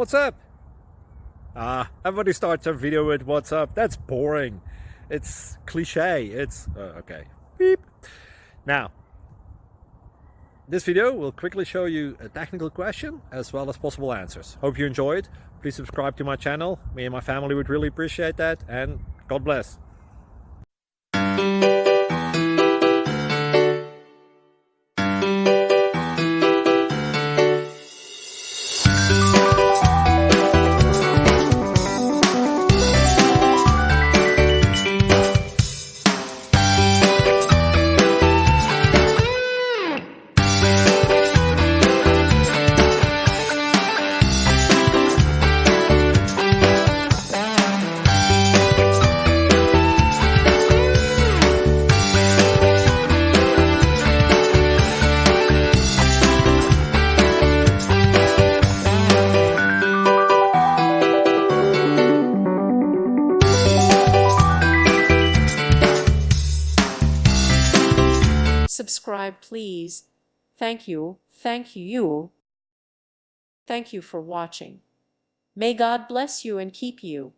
What's up? Everybody starts a video with what's up. That's boring. It's cliche. It's okay. Beep. Now, this video will quickly show you a technical question as well as possible answers. Hope you enjoyed. Please subscribe to my channel. Me and my family would really appreciate that, and God bless. Subscribe, please. Thank you. Thank you. Thank you for watching. May God bless you and keep you.